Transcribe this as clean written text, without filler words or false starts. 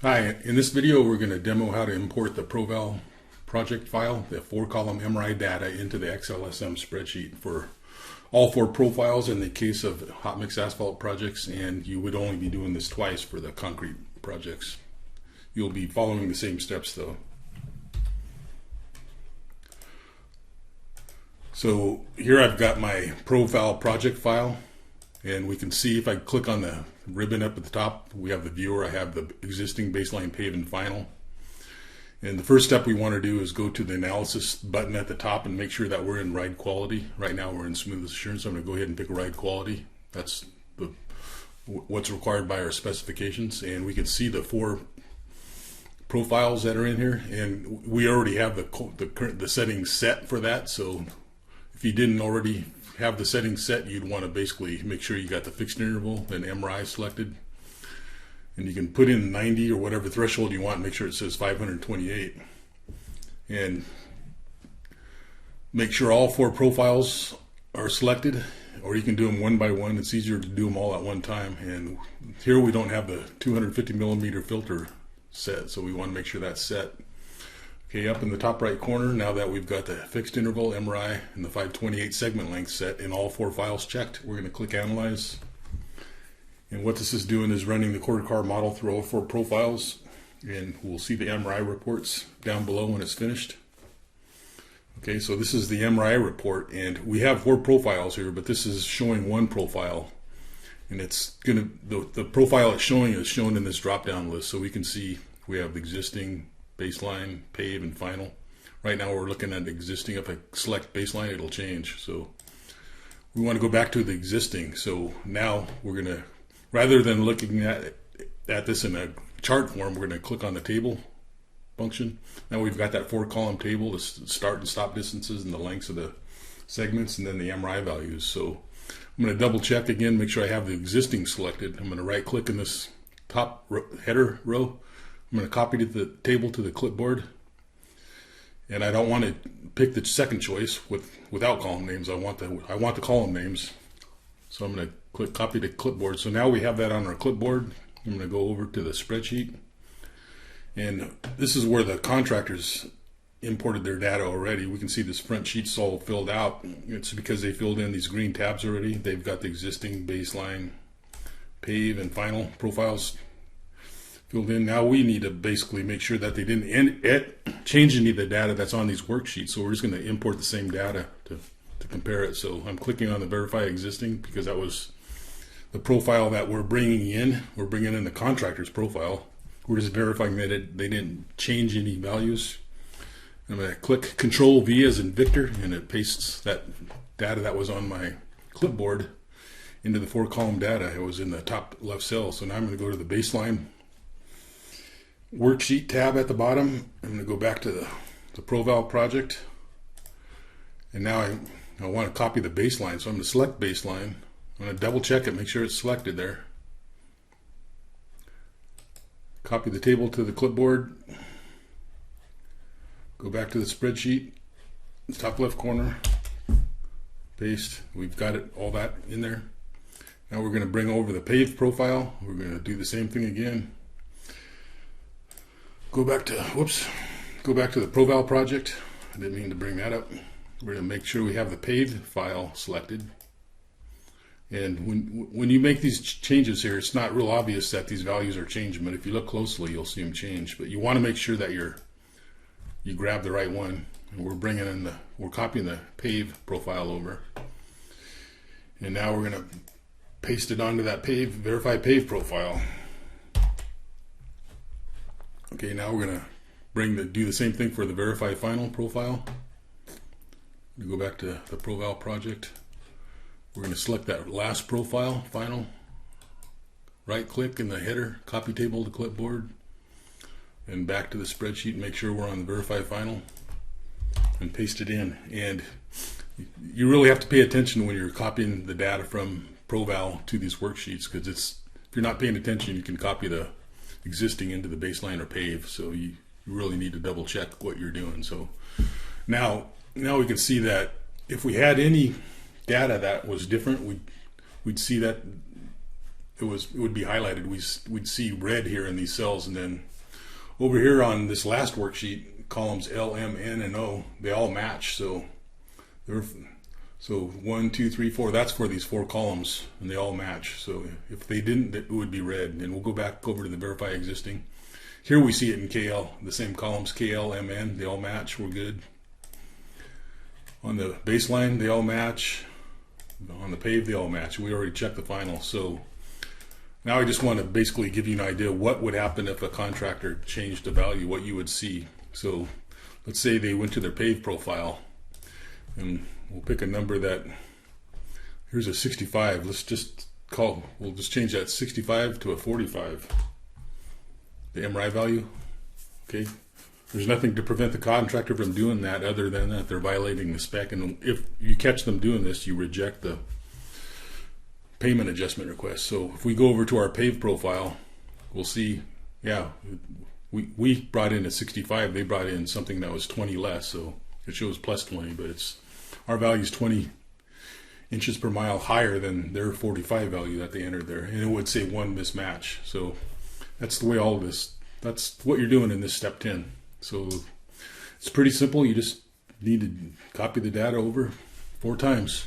Hi, in this video we're going to demo how to import the ProVal project file, the 4-column MRI data, into the XLSM spreadsheet for all 4 profiles in the case of hot mix asphalt projects, and you would only be doing this twice for the concrete projects. You'll be following the same steps though. So here I've got my ProVal project file, and we can see if I click on the ribbon up at the top, we have the viewer. I have the existing baseline, pave, and final. And the first step we want to do is go to the analysis button at the top and make sure that we're in ride quality. Right now we're in smooth assurance, so I'm going to go ahead and pick ride quality. That's what's required by our specifications, and we can see the 4 profiles that are in here, and we already have the settings set for that. So if you didn't already have the settings set, you'd want to basically make sure you got the fixed interval and MRI selected, and you can put in 90 or whatever threshold you want. Make sure it says 528, and make sure all 4 profiles are selected, or you can do them one by one. It's easier to do them all at one time. And here we don't have the 250 millimeter filter set, so we want to make sure that's set. Okay, up in the top right corner, now that we've got the fixed interval, MRI, and the 528 segment length set and all 4 files checked, we're going to click Analyze. And what this is doing is running the quarter car model through all 4 profiles, and we'll see the MRI reports down below when it's finished. Okay, so this is the MRI report, and we have 4 profiles here, but this is showing 1 profile. And it's going to, the profile it's showing is shown in this drop-down list, so we can see we have existing, baseline, pave, and final. Right now we're looking at existing. If I select baseline, it'll change. So we want to go back to the existing. So now we're going to, rather than looking at this in a chart form, we're going to click on the table function. Now we've got that 4-column table, the start and stop distances and the lengths of the segments, and then the MRI values. So I'm going to double check again, make sure I have the existing selected. I'm going to right click in this top header row. I'm going to copy the table to the clipboard, and I don't want to pick the second choice without column names. I want the column names, so I'm going to click copy to clipboard. So now we have that on our clipboard. I'm going to go over to the spreadsheet, and this is where the contractors imported their data already. We can see this front sheet's all filled out. It's because they filled in these green tabs already. They've got the existing, baseline, pave, and final profiles filled in. Now we need to basically make sure that they didn't change any of the data that's on these worksheets. So we're just going to import the same data to compare it. So I'm clicking on the verify existing because that was the profile that we're bringing in. We're bringing in the contractor's profile. We're just verifying that they didn't change any values. I'm going to click Control V as in Victor, and it pastes that data that was on my clipboard into the 4-column data. It was in the top left cell. So now I'm going to go to the baseline worksheet tab at the bottom. I'm going to go back to the ProVal project, and now I want to copy the baseline, so I'm going to select baseline. I'm going to double check it, make sure it's selected there. Copy the table to the clipboard, go back to the spreadsheet, top left corner, paste. We've got it, all that in there. Now we're going to bring over the paved profile. We're going to do the same thing again. Go back to the ProVal project. I didn't mean to bring that up. We're going to make sure we have the paved file selected. And when you make these changes here, it's not real obvious that these values are changing, but if you look closely, you'll see them change. But you want to make sure that you grab the right one. And we're copying the pave profile over. And now we're going to paste it onto that verify pave profile. Okay, now we're going to do the same thing for the verify final profile. We go back to the ProVal project. We're going to select that last profile, final. Right click in the header, copy table to clipboard, and back to the spreadsheet. Make sure we're on the verify final, and paste it in. And you really have to pay attention when you're copying the data from ProVal to these worksheets, because if you're not paying attention, you can copy the existing into the baseline or pave. So you really need to double check what you're doing. So now we can see that if we had any data that was different, we'd see that it would be highlighted. We'd see red here in these cells, and then over here on this last worksheet, columns L, M, N, and O, they all match. So 1, 2, 3, 4. That's for these 4 columns, and they all match. So if they didn't, it would be red. And we'll go back over to the verify existing. Here we see it in KL, the same columns, KL, M, N. They all match. We're good. On the baseline, they all match. On the pave, they all match. We already checked the final. So now I just want to basically give you an idea what would happen if a contractor changed the value, what you would see. So let's say they went to their pave profile, and we'll pick a number that, here's a 65. We'll just change that 65 to a 45. The MRI value. Okay. There's nothing to prevent the contractor from doing that other than that they're violating the spec. And if you catch them doing this, you reject the payment adjustment request. So if we go over to our pave profile, we'll see, yeah, we brought in a 65. They brought in something that was 20 less. So it shows plus 20, but our value is 20 inches per mile higher than their 45 value that they entered there. And it would say 1 mismatch. So that's the way all of this, that's what you're doing in this step 10. So it's pretty simple. You just need to copy the data over 4 times.